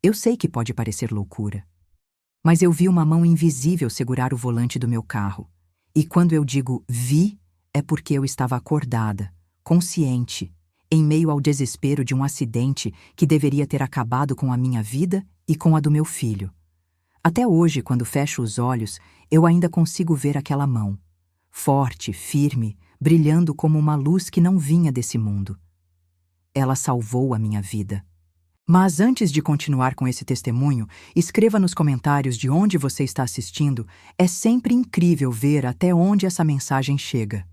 Eu sei que pode parecer loucura, mas eu vi uma mão invisível segurar o volante do meu carro. E quando eu digo vi, é porque eu estava acordada, consciente, em meio ao desespero de um acidente que deveria ter acabado com a minha vida e com a do meu filho. Até hoje, quando fecho os olhos, eu ainda consigo ver aquela mão, forte, firme, brilhando como uma luz que não vinha desse mundo. Ela salvou a minha vida. Mas antes de continuar com esse testemunho, escreva nos comentários de onde você está assistindo. É sempre incrível ver até onde essa mensagem chega.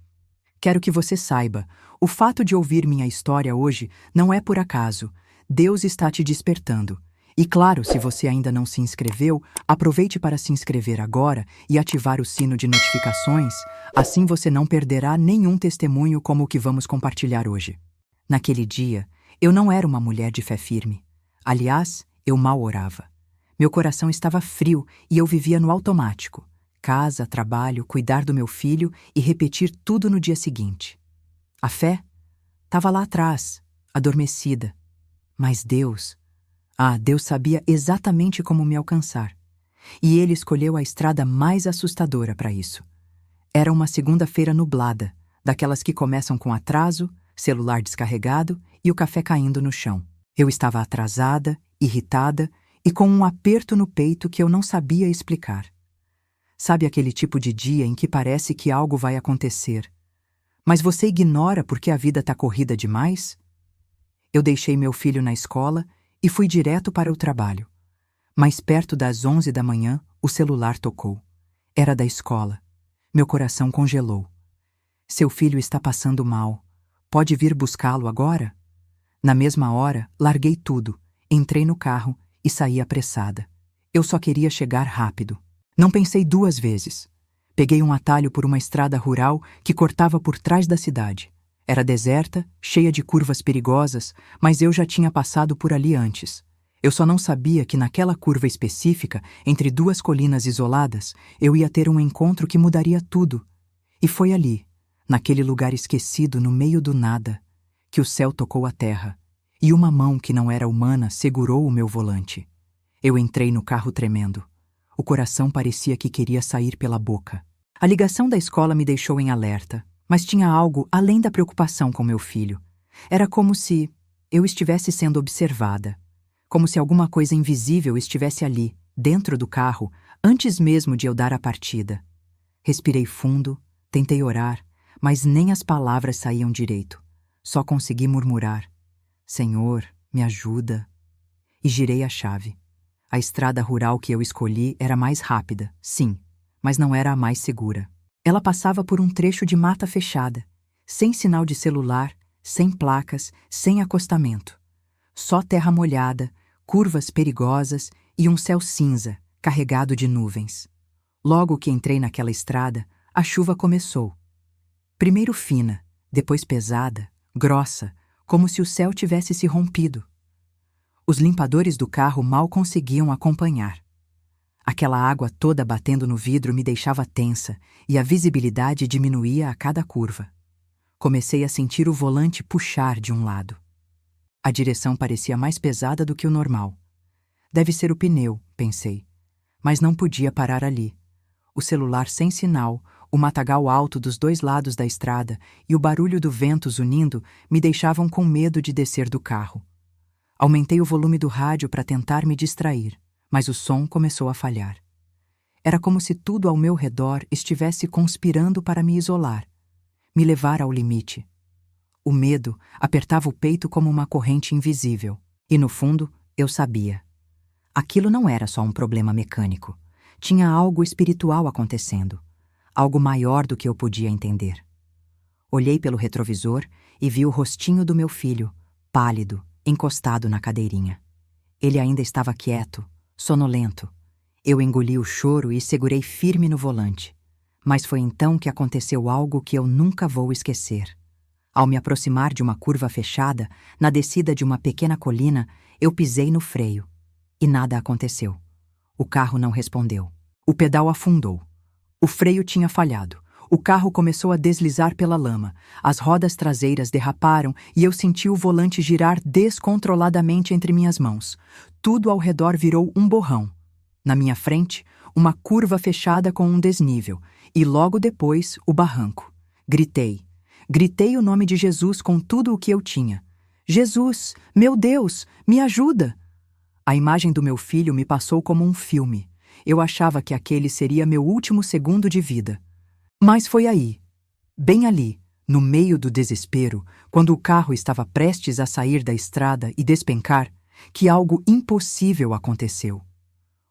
Quero que você saiba, o fato de ouvir minha história hoje não é por acaso. Deus está te despertando. E claro, se você ainda não se inscreveu, aproveite para se inscrever agora e ativar o sino de notificações, assim você não perderá nenhum testemunho como o que vamos compartilhar hoje. Naquele dia, eu não era uma mulher de fé firme. Aliás, eu mal orava. Meu coração estava frio e eu vivia no automático. Casa, trabalho, cuidar do meu filho e repetir tudo no dia seguinte. A fé estava lá atrás, adormecida. Mas Deus sabia exatamente como me alcançar. E Ele escolheu a estrada mais assustadora para isso. Era uma segunda-feira nublada, daquelas que começam com atraso, celular descarregado e o café caindo no chão. Eu estava atrasada, irritada e com um aperto no peito que eu não sabia explicar. Sabe aquele tipo de dia em que parece que algo vai acontecer, mas você ignora porque a vida está corrida demais? Eu deixei meu filho na escola e fui direto para o trabalho. Mas perto das 11 da manhã, o celular tocou. Era da escola. Meu coração congelou. Seu filho está passando mal. Pode vir buscá-lo agora? Na mesma hora, larguei tudo, entrei no carro e saí apressada. Eu só queria chegar rápido. Não pensei duas vezes. Peguei um atalho por uma estrada rural que cortava por trás da cidade. Era deserta, cheia de curvas perigosas, mas eu já tinha passado por ali antes. Eu só não sabia que naquela curva específica, entre duas colinas isoladas, eu ia ter um encontro que mudaria tudo. E foi ali, naquele lugar esquecido no meio do nada, que o céu tocou a terra, e uma mão que não era humana segurou o meu volante. Eu entrei no carro tremendo. O coração parecia que queria sair pela boca. A ligação da escola me deixou em alerta, mas tinha algo além da preocupação com meu filho. Era como se eu estivesse sendo observada, como se alguma coisa invisível estivesse ali, dentro do carro, antes mesmo de eu dar a partida. Respirei fundo, tentei orar, mas nem as palavras saíam direito. Só consegui murmurar: Senhor, me ajuda. E girei a chave. A estrada rural que eu escolhi era mais rápida, sim, mas não era a mais segura. Ela passava por um trecho de mata fechada, sem sinal de celular, sem placas, sem acostamento. Só terra molhada, curvas perigosas e um céu cinza, carregado de nuvens. Logo que entrei naquela estrada, a chuva começou. Primeiro fina, depois pesada, grossa, como se o céu tivesse se rompido. Os limpadores do carro mal conseguiam acompanhar. Aquela água toda batendo no vidro me deixava tensa e a visibilidade diminuía a cada curva. Comecei a sentir o volante puxar de um lado. A direção parecia mais pesada do que o normal. Deve ser o pneu, pensei. Mas não podia parar ali. O celular sem sinal, o matagal alto dos dois lados da estrada e o barulho do vento zunindo me deixavam com medo de descer do carro. Aumentei o volume do rádio para tentar me distrair, mas o som começou a falhar. Era como se tudo ao meu redor estivesse conspirando para me isolar, me levar ao limite. O medo apertava o peito como uma corrente invisível, e no fundo eu sabia. Aquilo não era só um problema mecânico. Tinha algo espiritual acontecendo, algo maior do que eu podia entender. Olhei pelo retrovisor e vi o rostinho do meu filho, pálido, encostado na cadeirinha. Ele ainda estava quieto, sonolento. Eu engoli o choro e segurei firme no volante. Mas foi então que aconteceu algo que eu nunca vou esquecer. Ao me aproximar de uma curva fechada, na descida de uma pequena colina, eu pisei no freio. E nada aconteceu. O carro não respondeu. O pedal afundou. O freio tinha falhado. O carro começou a deslizar pela lama, as rodas traseiras derraparam e eu senti o volante girar descontroladamente entre minhas mãos. Tudo ao redor virou um borrão. Na minha frente, uma curva fechada com um desnível, e logo depois, o barranco. Gritei. Gritei o nome de Jesus com tudo o que eu tinha. Jesus, meu Deus, me ajuda! A imagem do meu filho me passou como um filme. Eu achava que aquele seria meu último segundo de vida. Mas foi aí, bem ali, no meio do desespero, quando o carro estava prestes a sair da estrada e despencar, que algo impossível aconteceu.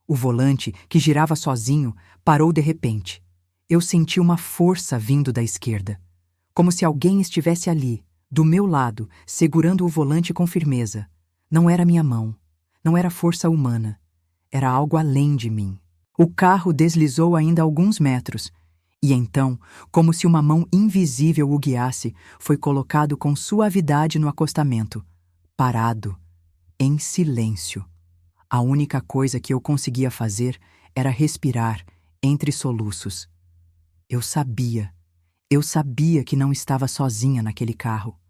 O volante, que girava sozinho, parou de repente. Eu senti uma força vindo da esquerda, como se alguém estivesse ali, do meu lado, segurando o volante com firmeza. Não era minha mão, não era força humana, era algo além de mim. O carro deslizou ainda alguns metros, e então, como se uma mão invisível o guiasse, foi colocado com suavidade no acostamento, parado, em silêncio. A única coisa que eu conseguia fazer era respirar entre soluços. Eu sabia que não estava sozinha naquele carro.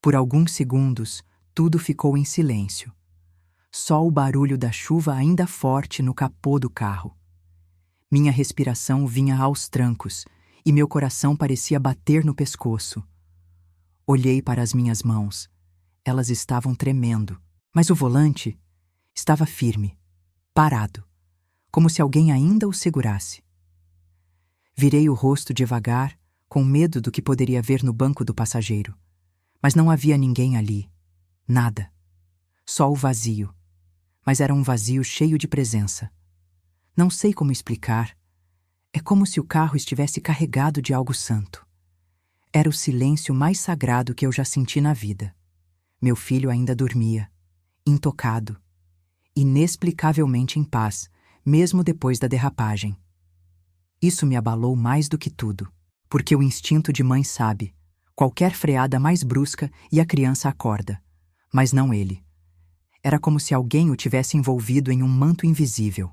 Por alguns segundos, tudo ficou em silêncio. Só o barulho da chuva ainda forte no capô do carro. Minha respiração vinha aos trancos e meu coração parecia bater no pescoço. Olhei para as minhas mãos. Elas estavam tremendo, mas o volante estava firme, parado, como se alguém ainda o segurasse. Virei o rosto devagar, com medo do que poderia ver no banco do passageiro. Mas não havia ninguém ali. Nada. Só o vazio. Mas era um vazio cheio de presença. Não sei como explicar. É como se o carro estivesse carregado de algo santo. Era o silêncio mais sagrado que eu já senti na vida. Meu filho ainda dormia, intocado, inexplicavelmente em paz, mesmo depois da derrapagem. Isso me abalou mais do que tudo, porque o instinto de mãe sabe, qualquer freada mais brusca e a criança acorda, mas não ele. Era como se alguém o tivesse envolvido em um manto invisível.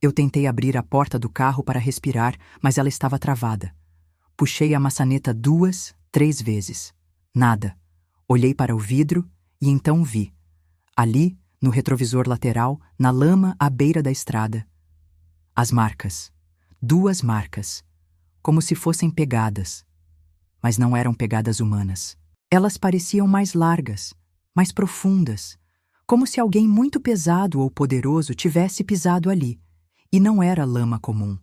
Eu tentei abrir a porta do carro para respirar, mas ela estava travada. Puxei a maçaneta 2, 3 vezes. Nada. Olhei para o vidro e então vi. Ali, no retrovisor lateral, na lama à beira da estrada. As marcas. 2 marcas. Como se fossem pegadas. Mas não eram pegadas humanas. Elas pareciam mais largas, mais profundas. Como se alguém muito pesado ou poderoso tivesse pisado ali. E não era lama comum.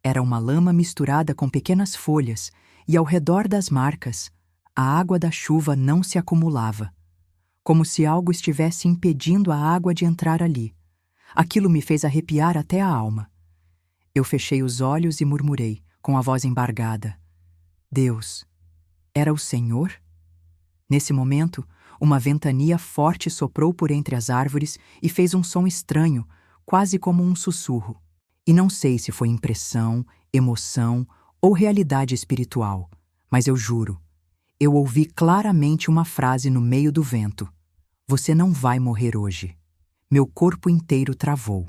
Era uma lama misturada com pequenas folhas, e ao redor das marcas, a água da chuva não se acumulava. Como se algo estivesse impedindo a água de entrar ali. Aquilo me fez arrepiar até a alma. Eu fechei os olhos e murmurei, com a voz embargada: Deus, era o Senhor? Nesse momento, uma ventania forte soprou por entre as árvores e fez um som estranho, quase como um sussurro. E não sei se foi impressão, emoção ou realidade espiritual, mas eu juro, eu ouvi claramente uma frase no meio do vento: Você não vai morrer hoje. Meu corpo inteiro travou.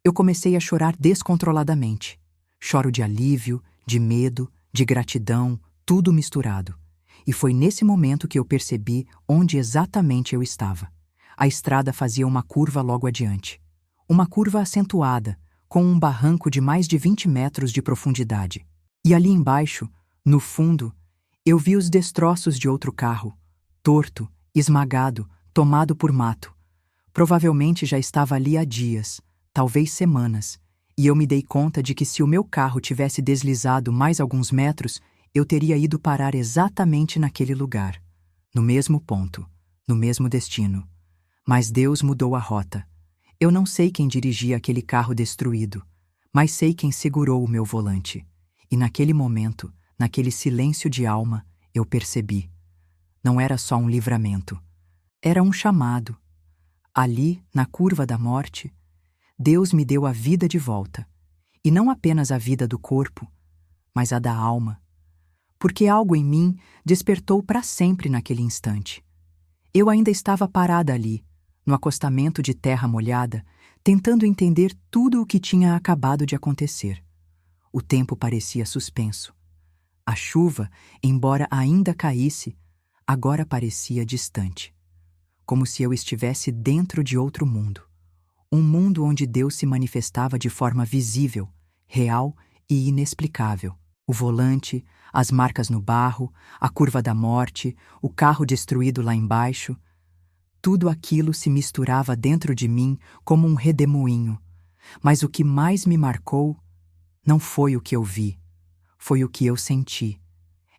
Eu comecei a chorar descontroladamente. Choro de alívio, de medo, de gratidão, tudo misturado. E foi nesse momento que eu percebi onde exatamente eu estava. A estrada fazia uma curva logo adiante. Uma curva acentuada, com um barranco de mais de 20 metros de profundidade. E ali embaixo, no fundo, eu vi os destroços de outro carro, torto, esmagado, tomado por mato. Provavelmente já estava ali há dias, talvez semanas, e eu me dei conta de que se o meu carro tivesse deslizado mais alguns metros, eu teria ido parar exatamente naquele lugar, no mesmo ponto, no mesmo destino. Mas Deus mudou a rota. Eu não sei quem dirigia aquele carro destruído, mas sei quem segurou o meu volante. E naquele momento, naquele silêncio de alma, eu percebi. Não era só um livramento. Era um chamado. Ali, na curva da morte, Deus me deu a vida de volta. E não apenas a vida do corpo, mas a da alma. Porque algo em mim despertou para sempre naquele instante. Eu ainda estava parada ali, no acostamento de terra molhada, tentando entender tudo o que tinha acabado de acontecer. O tempo parecia suspenso. A chuva, embora ainda caísse, agora parecia distante, como se eu estivesse dentro de outro mundo. Um mundo onde Deus se manifestava de forma visível, real e inexplicável. O volante, as marcas no barro, a curva da morte, o carro destruído lá embaixo. Tudo aquilo se misturava dentro de mim como um redemoinho. Mas o que mais me marcou não foi o que eu vi, foi o que eu senti.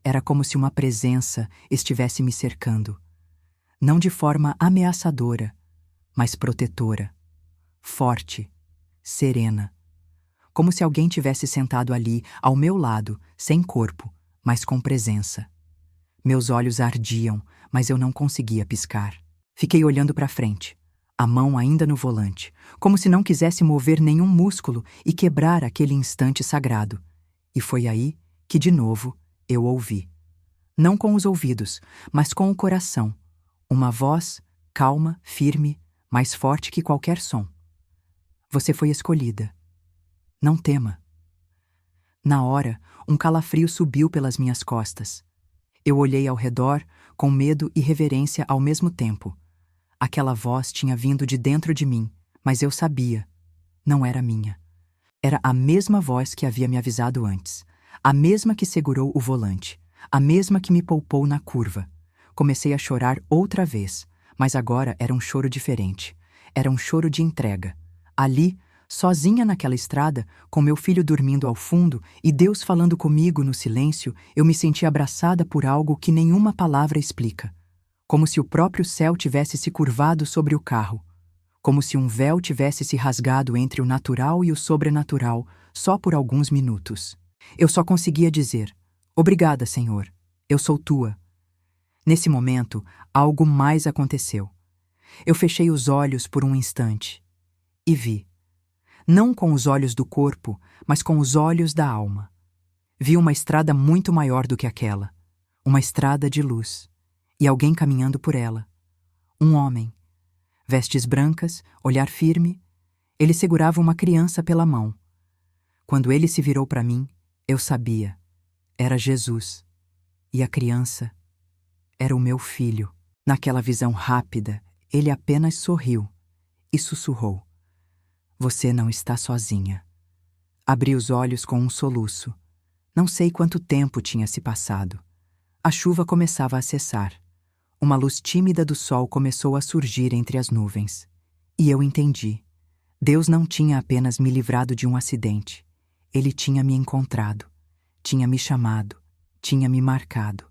Era como se uma presença estivesse me cercando. Não de forma ameaçadora, mas protetora, forte, serena. Como se alguém tivesse sentado ali, ao meu lado, sem corpo, mas com presença. Meus olhos ardiam, mas eu não conseguia piscar. Fiquei olhando para frente, a mão ainda no volante, como se não quisesse mover nenhum músculo e quebrar aquele instante sagrado. E foi aí que, de novo, eu ouvi. Não com os ouvidos, mas com o coração. Uma voz, calma, firme, mais forte que qualquer som. Você foi escolhida. Não tema. Na hora, um calafrio subiu pelas minhas costas. Eu olhei ao redor, com medo e reverência ao mesmo tempo. Aquela voz tinha vindo de dentro de mim, mas eu sabia. Não era minha. Era a mesma voz que havia me avisado antes. A mesma que segurou o volante. A mesma que me poupou na curva. Comecei a chorar outra vez, mas agora era um choro diferente. Era um choro de entrega. Ali, sozinha naquela estrada, com meu filho dormindo ao fundo e Deus falando comigo no silêncio, eu me senti abraçada por algo que nenhuma palavra explica. Como se o próprio céu tivesse se curvado sobre o carro. Como se um véu tivesse se rasgado entre o natural e o sobrenatural, só por alguns minutos. Eu só conseguia dizer: "Obrigada, Senhor. Eu sou tua." Nesse momento, algo mais aconteceu. Eu fechei os olhos por um instante e vi. Não com os olhos do corpo, mas com os olhos da alma. Vi uma estrada muito maior do que aquela. Uma estrada de luz. E alguém caminhando por ela. Um homem. Vestes brancas, olhar firme. Ele segurava uma criança pela mão. Quando ele se virou para mim, eu sabia. Era Jesus. E a criança era o meu filho. Naquela visão rápida, ele apenas sorriu e sussurrou: "Você não está sozinha." Abri os olhos com um soluço. Não sei quanto tempo tinha se passado. A chuva começava a cessar. Uma luz tímida do sol começou a surgir entre as nuvens. E eu entendi. Deus não tinha apenas me livrado de um acidente. Ele tinha me encontrado, tinha me chamado, tinha me marcado.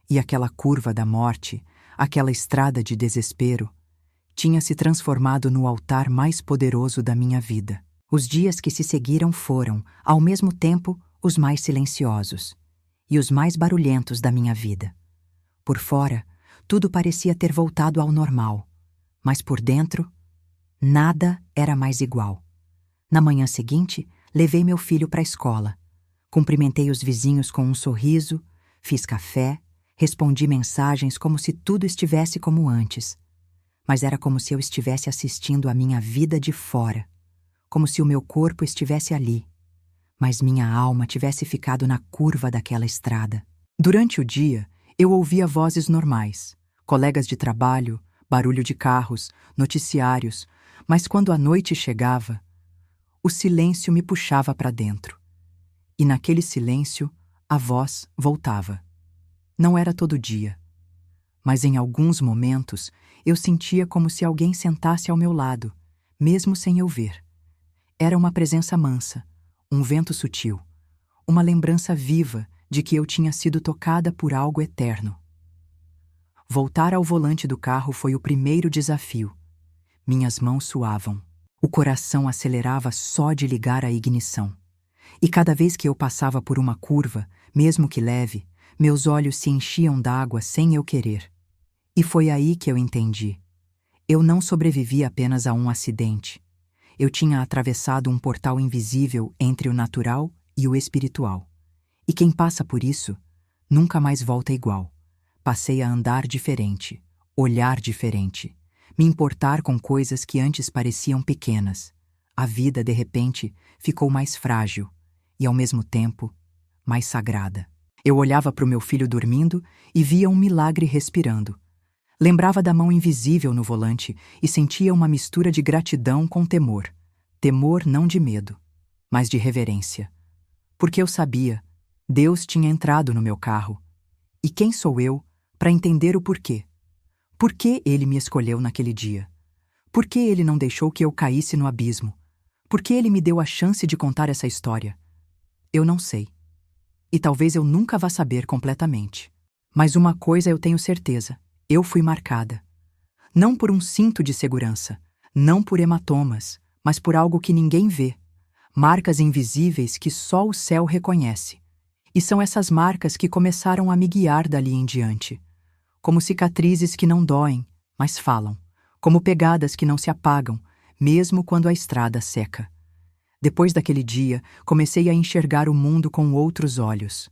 E aquela curva da morte, aquela estrada de desespero, tinha se transformado no altar mais poderoso da minha vida. Os dias que se seguiram foram, ao mesmo tempo, os mais silenciosos e os mais barulhentos da minha vida. Por fora, tudo parecia ter voltado ao normal, mas por dentro, nada era mais igual. Na manhã seguinte, levei meu filho para a escola. Cumprimentei os vizinhos com um sorriso, fiz café, respondi mensagens como se tudo estivesse como antes. Mas era como se eu estivesse assistindo a minha vida de fora, como se o meu corpo estivesse ali, mas minha alma tivesse ficado na curva daquela estrada. Durante o dia, eu ouvia vozes normais, colegas de trabalho, barulho de carros, noticiários, mas quando a noite chegava, o silêncio me puxava para dentro. E naquele silêncio, a voz voltava. Não era todo dia, mas em alguns momentos eu sentia como se alguém sentasse ao meu lado, mesmo sem eu ver. Era uma presença mansa, um vento sutil, uma lembrança viva de que eu tinha sido tocada por algo eterno. Voltar ao volante do carro foi o primeiro desafio. Minhas mãos suavam. O coração acelerava só de ligar a ignição. E cada vez que eu passava por uma curva, mesmo que leve, meus olhos se enchiam d'água sem eu querer. E foi aí que eu entendi. Eu não sobrevivi apenas a um acidente. Eu tinha atravessado um portal invisível entre o natural e o espiritual. E quem passa por isso, nunca mais volta igual. Passei a andar diferente, olhar diferente, me importar com coisas que antes pareciam pequenas. A vida, de repente, ficou mais frágil. e, ao mesmo tempo, mais sagrada. Eu olhava para o meu filho dormindo e via um milagre respirando. Lembrava da mão invisível no volante e sentia uma mistura de gratidão com temor. Temor não de medo, mas de reverência. Porque eu sabia, Deus tinha entrado no meu carro. E quem sou eu para entender o porquê? Por que Ele me escolheu naquele dia? Por que Ele não deixou que eu caísse no abismo? Por que Ele me deu a chance de contar essa história? Eu não sei. E talvez eu nunca vá saber completamente. Mas uma coisa eu tenho certeza: eu fui marcada. Não por um cinto de segurança, não por hematomas, mas por algo que ninguém vê. Marcas invisíveis que só o céu reconhece. E são essas marcas que começaram a me guiar dali em diante. Como cicatrizes que não doem, mas falam. Como pegadas que não se apagam, mesmo quando a estrada seca. Depois daquele dia, comecei a enxergar o mundo com outros olhos.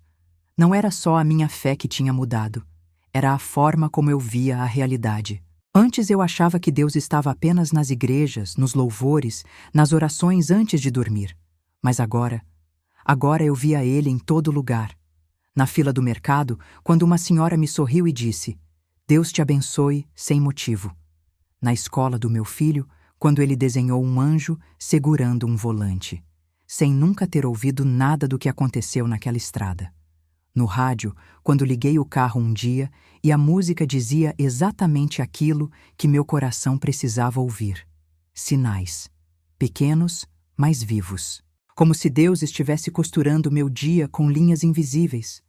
Não era só a minha fé que tinha mudado. Era a forma como eu via a realidade. Antes eu achava que Deus estava apenas nas igrejas, nos louvores, nas orações antes de dormir. Mas agora eu via Ele em todo lugar. Na fila do mercado, quando uma senhora me sorriu e disse: "Deus te abençoe", sem motivo. Na escola do meu filho, quando ele desenhou um anjo segurando um volante, sem nunca ter ouvido nada do que aconteceu naquela estrada. No rádio, quando liguei o carro um dia e a música dizia exatamente aquilo que meu coração precisava ouvir. Sinais. Pequenos, mas vivos. Como se Deus estivesse costurando meu dia com linhas invisíveis.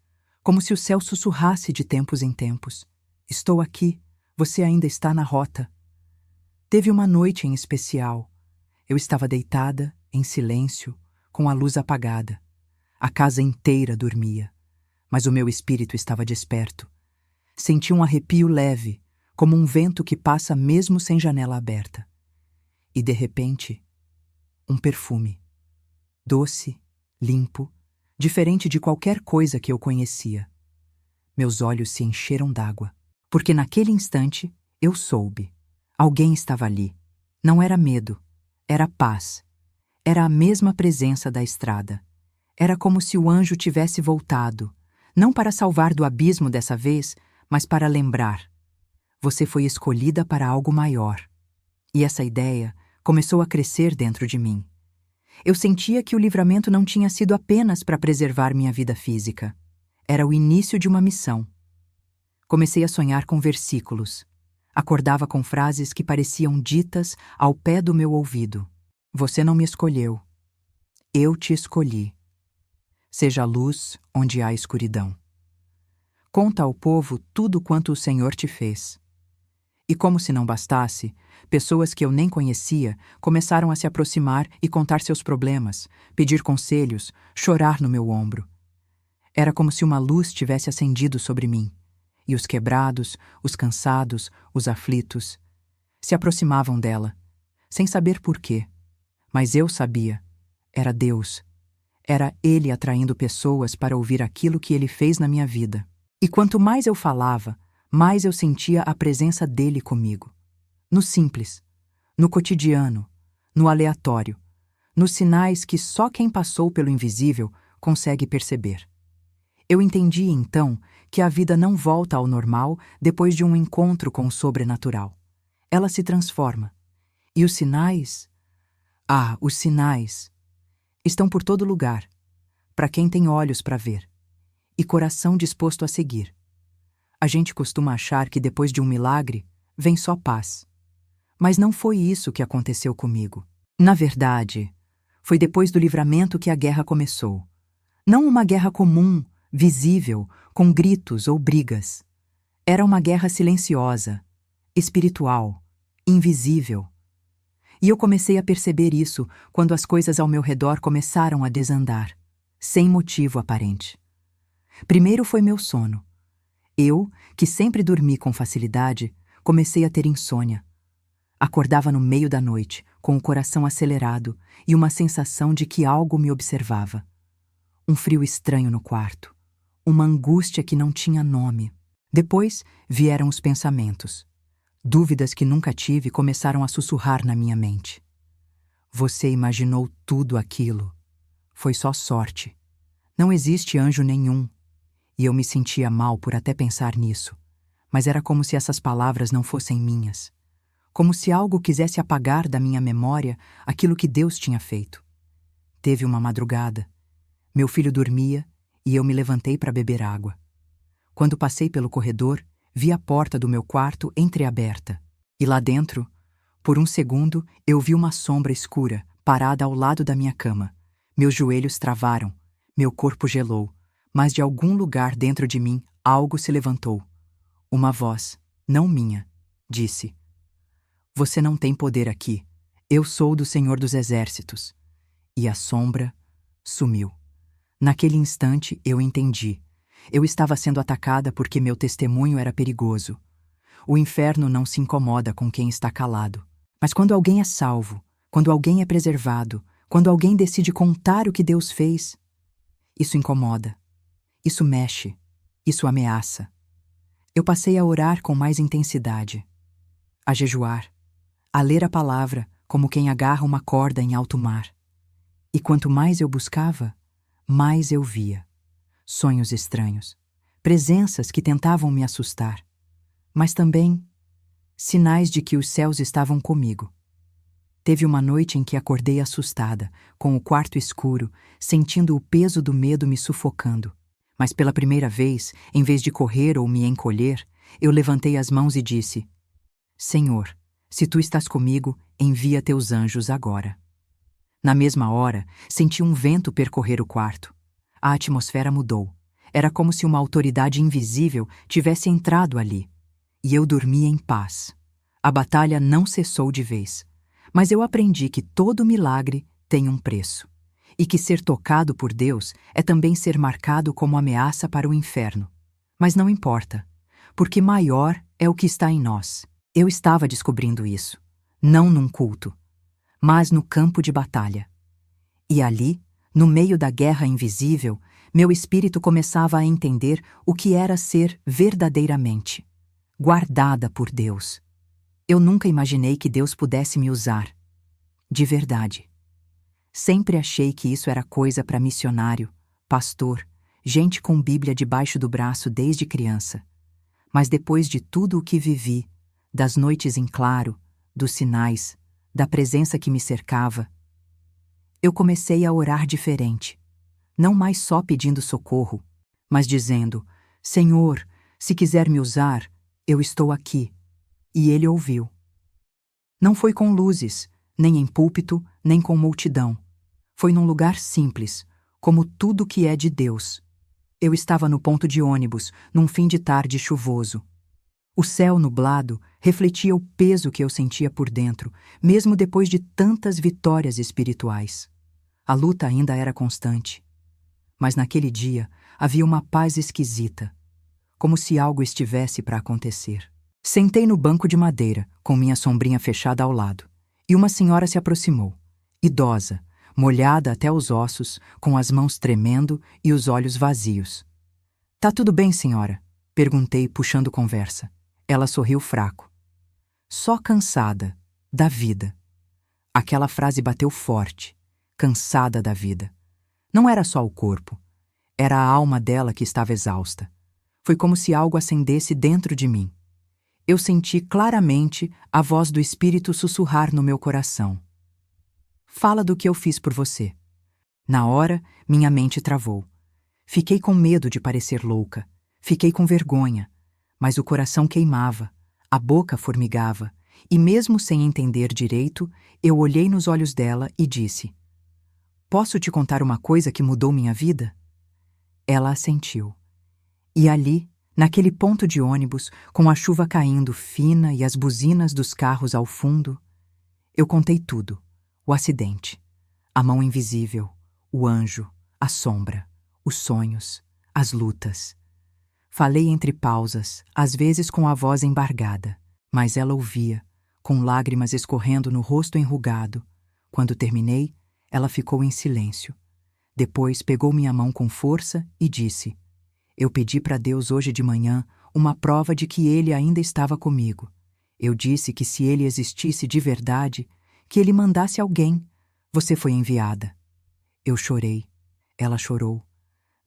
Como se o céu sussurrasse de tempos em tempos: "Estou aqui, você ainda está na rota." Teve uma noite em especial. Eu estava deitada, em silêncio, com a luz apagada. A casa inteira dormia, mas o meu espírito estava desperto. Senti um arrepio leve, como um vento que passa mesmo sem janela aberta. E, de repente, um perfume. Doce, limpo, diferente de qualquer coisa que eu conhecia. Meus olhos se encheram d'água, porque naquele instante eu soube. Alguém estava ali. Não era medo, era paz. Era a mesma presença da estrada. Era como se o anjo tivesse voltado, não para salvar do abismo dessa vez, mas para lembrar: você foi escolhida para algo maior. E essa ideia começou a crescer dentro de mim. Eu sentia que o livramento não tinha sido apenas para preservar minha vida física. Era o início de uma missão. Comecei a sonhar com versículos. Acordava com frases que pareciam ditas ao pé do meu ouvido. Você não me escolheu. Eu te escolhi. Seja a luz onde há escuridão. Conta ao povo tudo quanto o Senhor te fez. E como se não bastasse, pessoas que eu nem conhecia começaram a se aproximar e contar seus problemas, pedir conselhos, chorar no meu ombro. Era como se uma luz tivesse acendido sobre mim. E os quebrados, os cansados, os aflitos se aproximavam dela, sem saber por quê. Mas eu sabia. Era Deus. Era Ele atraindo pessoas para ouvir aquilo que Ele fez na minha vida. E quanto mais eu falava, mais eu sentia a presença dele comigo. No simples, no cotidiano, no aleatório, nos sinais que só quem passou pelo invisível consegue perceber. Eu entendi, então, que a vida não volta ao normal depois de um encontro com o sobrenatural. Ela se transforma. E os sinais? Os sinais estão por todo lugar, para quem tem olhos para ver e coração disposto a seguir. A gente costuma achar que depois de um milagre vem só paz. Mas não foi isso que aconteceu comigo. Na verdade, foi depois do livramento que a guerra começou. Não uma guerra comum, visível, com gritos ou brigas. Era uma guerra silenciosa, espiritual, invisível. E eu comecei a perceber isso quando as coisas ao meu redor começaram a desandar, sem motivo aparente. Primeiro foi meu sono. Eu, que sempre dormi com facilidade, comecei a ter insônia. Acordava no meio da noite, com o coração acelerado e uma sensação de que algo me observava. Um frio estranho no quarto. Uma angústia que não tinha nome. Depois vieram os pensamentos. Dúvidas que nunca tive começaram a sussurrar na minha mente. Você imaginou tudo aquilo. Foi só sorte. Não existe anjo nenhum, e eu me sentia mal por até pensar nisso, mas era como se essas palavras não fossem minhas, como se algo quisesse apagar da minha memória aquilo que Deus tinha feito. Teve uma madrugada. Meu filho dormia e eu me levantei para beber água. Quando passei pelo corredor, vi a porta do meu quarto entreaberta, e lá dentro, por um segundo, eu vi uma sombra escura parada ao lado da minha cama. Meus joelhos travaram, meu corpo gelou, mas de algum lugar dentro de mim algo se levantou. Uma voz, não minha, disse: "Você não tem poder aqui. Eu sou do Senhor dos Exércitos." E a sombra sumiu. Naquele instante eu entendi. Eu estava sendo atacada porque meu testemunho era perigoso. O inferno não se incomoda com quem está calado. Mas quando alguém é salvo, quando alguém é preservado, quando alguém decide contar o que Deus fez, isso incomoda, isso mexe, isso ameaça. Eu passei a orar com mais intensidade, a jejuar, a ler a palavra como quem agarra uma corda em alto mar. E quanto mais eu buscava, mais eu via. Sonhos estranhos, presenças que tentavam me assustar, mas também sinais de que os céus estavam comigo. Teve uma noite em que acordei assustada, com o quarto escuro, sentindo o peso do medo me sufocando. Mas pela primeira vez, em vez de correr ou me encolher, eu levantei as mãos e disse: "Senhor, se tu estás comigo, envia teus anjos agora." Na mesma hora, senti um vento percorrer o quarto. A atmosfera mudou. Era como se uma autoridade invisível tivesse entrado ali. E eu dormia em paz. A batalha não cessou de vez. Mas eu aprendi que todo milagre tem um preço. E que ser tocado por Deus é também ser marcado como ameaça para o inferno. Mas não importa, porque maior é o que está em nós. Eu estava descobrindo isso, não num culto, mas no campo de batalha. E ali, no meio da guerra invisível, meu espírito começava a entender o que era ser verdadeiramente guardada por Deus. Eu nunca imaginei que Deus pudesse me usar. De verdade. Sempre achei que isso era coisa para missionário, pastor, gente com Bíblia debaixo do braço desde criança. Mas depois de tudo o que vivi, das noites em claro, dos sinais, da presença que me cercava, eu comecei a orar diferente. Não mais só pedindo socorro, mas dizendo: "Senhor, se quiser me usar, eu estou aqui." E ele ouviu. Não foi com luzes, nem em púlpito, nem com multidão. Foi num lugar simples, como tudo que é de Deus. Eu estava no ponto de ônibus, num fim de tarde chuvoso. O céu nublado refletia o peso que eu sentia por dentro, mesmo depois de tantas vitórias espirituais. A luta ainda era constante. Mas naquele dia havia uma paz esquisita, como se algo estivesse para acontecer. Sentei no banco de madeira, com minha sombrinha fechada ao lado, e uma senhora se aproximou, idosa, molhada até os ossos, com as mãos tremendo e os olhos vazios. "Tá tudo bem, senhora?" perguntei, puxando conversa. Ela sorriu fraco. "Só cansada, da vida." Aquela frase bateu forte, cansada da vida. Não era só o corpo, era a alma dela que estava exausta. Foi como se algo acendesse dentro de mim. Eu senti claramente a voz do Espírito sussurrar no meu coração: "Fala do que eu fiz por você." Na hora, minha mente travou. Fiquei com medo de parecer louca, fiquei com vergonha, mas o coração queimava, a boca formigava, e mesmo sem entender direito, eu olhei nos olhos dela e disse: "Posso te contar uma coisa que mudou minha vida?" Ela assentiu. E ali, naquele ponto de ônibus, com a chuva caindo fina e as buzinas dos carros ao fundo, eu contei tudo: o acidente, a mão invisível, o anjo, a sombra, os sonhos, as lutas. Falei entre pausas, às vezes com a voz embargada, mas ela ouvia, com lágrimas escorrendo no rosto enrugado. Quando terminei, ela ficou em silêncio. Depois pegou minha mão com força e disse: "Eu pedi para Deus hoje de manhã uma prova de que Ele ainda estava comigo. Eu disse que se Ele existisse de verdade, que Ele mandasse alguém. Você foi enviada." Eu chorei. Ela chorou.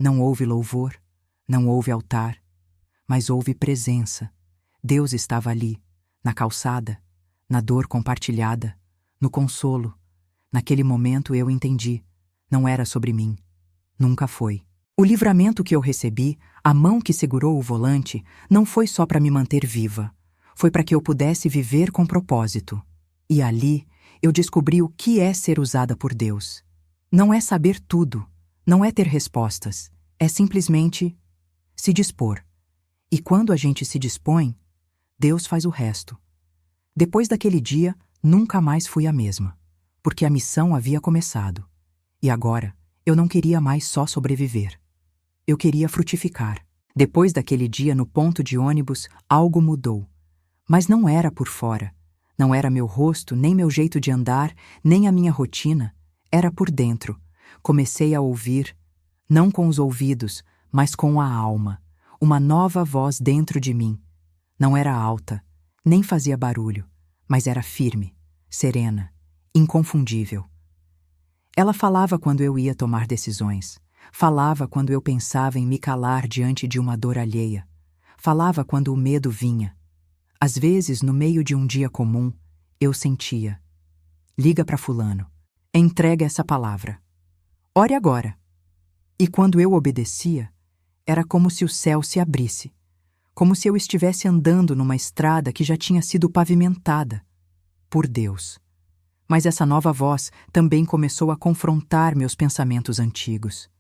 Não houve louvor, não houve altar, mas houve presença. Deus estava ali, na calçada, na dor compartilhada, no consolo. Naquele momento eu entendi, não era sobre mim. Nunca foi. O livramento que eu recebi, a mão que segurou o volante, não foi só para me manter viva. Foi para que eu pudesse viver com propósito. E ali eu descobri o que é ser usada por Deus. Não é saber tudo, não é ter respostas, é simplesmente se dispor. E quando a gente se dispõe, Deus faz o resto. Depois daquele dia, nunca mais fui a mesma, porque a missão havia começado. E agora, eu não queria mais só sobreviver. Eu queria frutificar. Depois daquele dia no ponto de ônibus, algo mudou. Mas não era por fora. Não era meu rosto, nem meu jeito de andar, nem a minha rotina. Era por dentro. Comecei a ouvir, não com os ouvidos, mas com a alma. Uma nova voz dentro de mim. Não era alta, nem fazia barulho, mas era firme, serena, inconfundível. Ela falava quando eu ia tomar decisões. Falava quando eu pensava em me calar diante de uma dor alheia. Falava quando o medo vinha. Às vezes, no meio de um dia comum, eu sentia: liga para fulano, entrega essa palavra. Ore agora. E quando eu obedecia, era como se o céu se abrisse, como se eu estivesse andando numa estrada que já tinha sido pavimentada por Deus. Mas essa nova voz também começou a confrontar meus pensamentos antigos.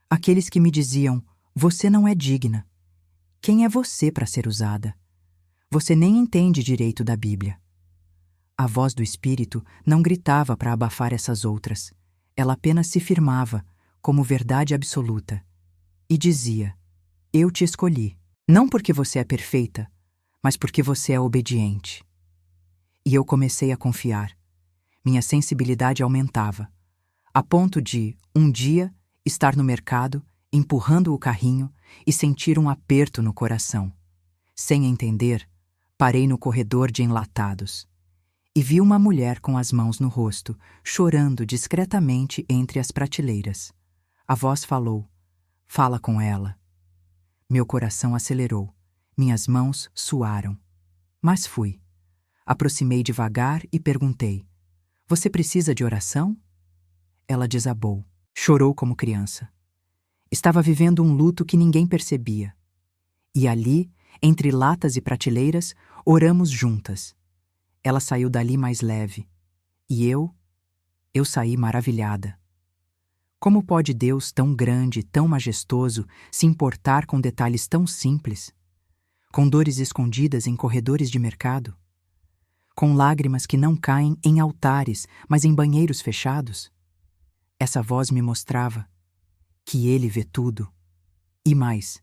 Aqueles que me diziam: você não é digna. Quem é você para ser usada? Você nem entende direito da Bíblia. A voz do Espírito não gritava para abafar essas outras. Ela apenas se firmava, como verdade absoluta, e dizia: eu te escolhi, não porque você é perfeita, mas porque você é obediente. E eu comecei a confiar. Minha sensibilidade aumentava, a ponto de, um dia, estar no mercado, empurrando o carrinho e sentir um aperto no coração. Sem entender, parei no corredor de enlatados e vi uma mulher com as mãos no rosto, chorando discretamente entre as prateleiras. A voz falou: fala com ela. Meu coração acelerou, minhas mãos suaram. Mas fui. Aproximei devagar e perguntei: você precisa de oração? Ela desabou, chorou como criança. Estava vivendo um luto que ninguém percebia. E ali, entre latas e prateleiras, oramos juntas. Ela saiu dali mais leve. E eu saí maravilhada. Como pode Deus tão grande, tão majestoso, se importar com detalhes tão simples? Com dores escondidas em corredores de mercado? Com lágrimas que não caem em altares, mas em banheiros fechados? Essa voz me mostrava que Ele vê tudo. E mais,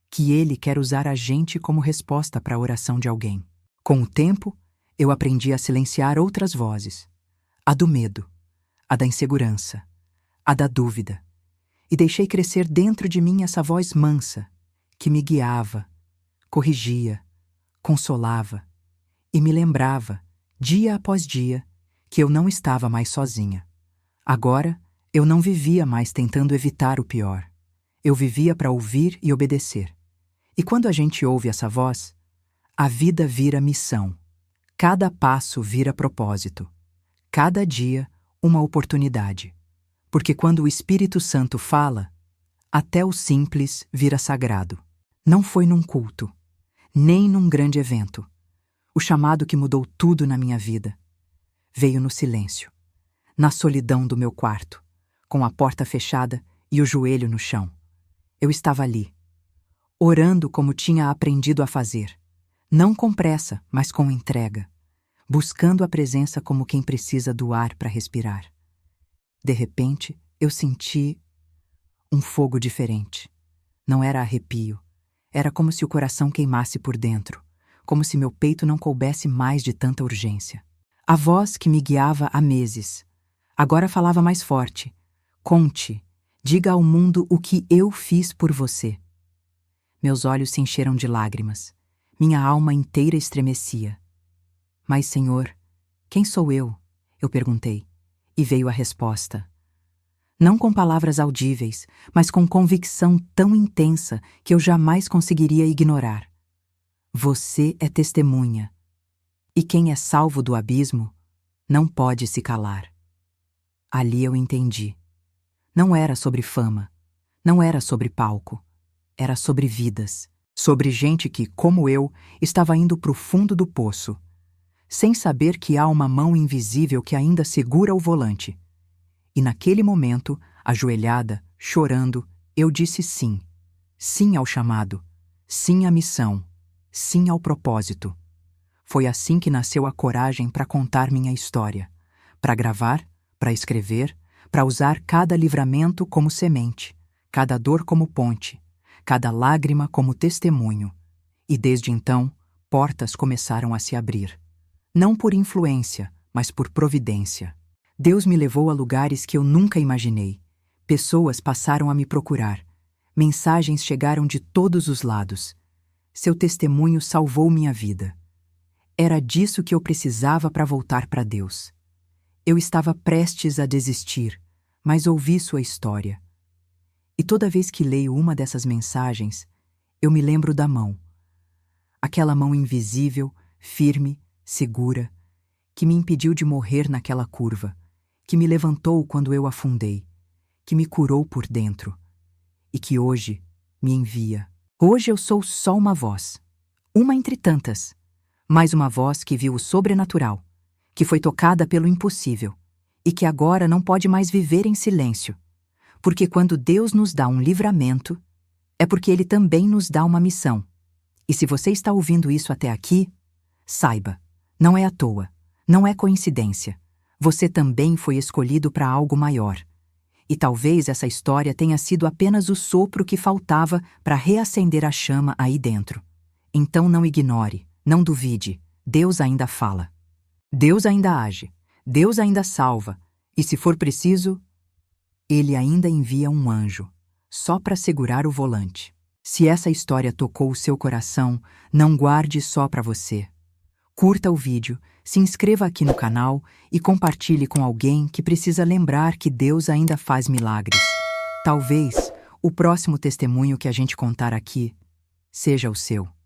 que Ele quer usar a gente como resposta para a oração de alguém. Com o tempo, eu aprendi a silenciar outras vozes. A do medo, a da insegurança, a da dúvida. E deixei crescer dentro de mim essa voz mansa, que me guiava, corrigia, consolava e me lembrava, dia após dia, que eu não estava mais sozinha. Agora, eu não vivia mais tentando evitar o pior. Eu vivia para ouvir e obedecer. E quando a gente ouve essa voz, a vida vira missão. Cada passo vira propósito. Cada dia, uma oportunidade. Porque quando o Espírito Santo fala, até o simples vira sagrado. Não foi num culto, nem num grande evento. O chamado que mudou tudo na minha vida veio no silêncio, na solidão do meu quarto, com a porta fechada e o joelho no chão. Eu estava ali, orando como tinha aprendido a fazer, não com pressa, mas com entrega, buscando a presença como quem precisa do ar para respirar. De repente, eu senti um fogo diferente. Não era arrepio, era como se o coração queimasse por dentro, como se meu peito não coubesse mais de tanta urgência. A voz que me guiava há meses agora falava mais forte: conte, diga ao mundo o que eu fiz por você. Meus olhos se encheram de lágrimas, minha alma inteira estremecia. Mas, Senhor, quem sou eu? Eu perguntei, e veio a resposta: Não com palavras audíveis, mas com convicção tão intensa que eu jamais conseguiria ignorar. Você é testemunha. E quem é salvo do abismo não pode se calar. Ali eu entendi. Não era sobre fama, não era sobre palco, era sobre vidas, sobre gente que, como eu, estava indo para o fundo do poço, sem saber que há uma mão invisível que ainda segura o volante. E naquele momento, ajoelhada, chorando, eu disse sim. Sim ao chamado, sim à missão, sim ao propósito. Foi assim que nasceu a coragem para contar minha história, para gravar, para escrever, para usar cada livramento como semente, cada dor como ponte, cada lágrima como testemunho. E desde então, portas começaram a se abrir. Não por influência, mas por providência. Deus me levou a lugares que eu nunca imaginei. Pessoas passaram a me procurar. Mensagens chegaram de todos os lados. Seu testemunho salvou minha vida. Era disso que eu precisava para voltar para Deus. Eu estava prestes a desistir, mas ouvi sua história. E toda vez que leio uma dessas mensagens, eu me lembro da mão. Aquela mão invisível, firme, segura, que me impediu de morrer naquela curva, que me levantou quando eu afundei, que me curou por dentro e que hoje me envia. Hoje eu sou só uma voz, uma entre tantas, mas uma voz que viu o sobrenatural, que foi tocada pelo impossível e que agora não pode mais viver em silêncio, porque quando Deus nos dá um livramento, é porque Ele também nos dá uma missão. E se você está ouvindo isso até aqui, saiba, não é à toa, não é coincidência. Você também foi escolhido para algo maior. E talvez essa história tenha sido apenas o sopro que faltava para reacender a chama aí dentro. Então não ignore, não duvide, Deus ainda fala. Deus ainda age, Deus ainda salva, e se for preciso, Ele ainda envia um anjo, só para segurar o volante. Se essa história tocou o seu coração, não guarde só para você. Curta o vídeo, se inscreva aqui no canal e compartilhe com alguém que precisa lembrar que Deus ainda faz milagres. Talvez o próximo testemunho que a gente contar aqui seja o seu.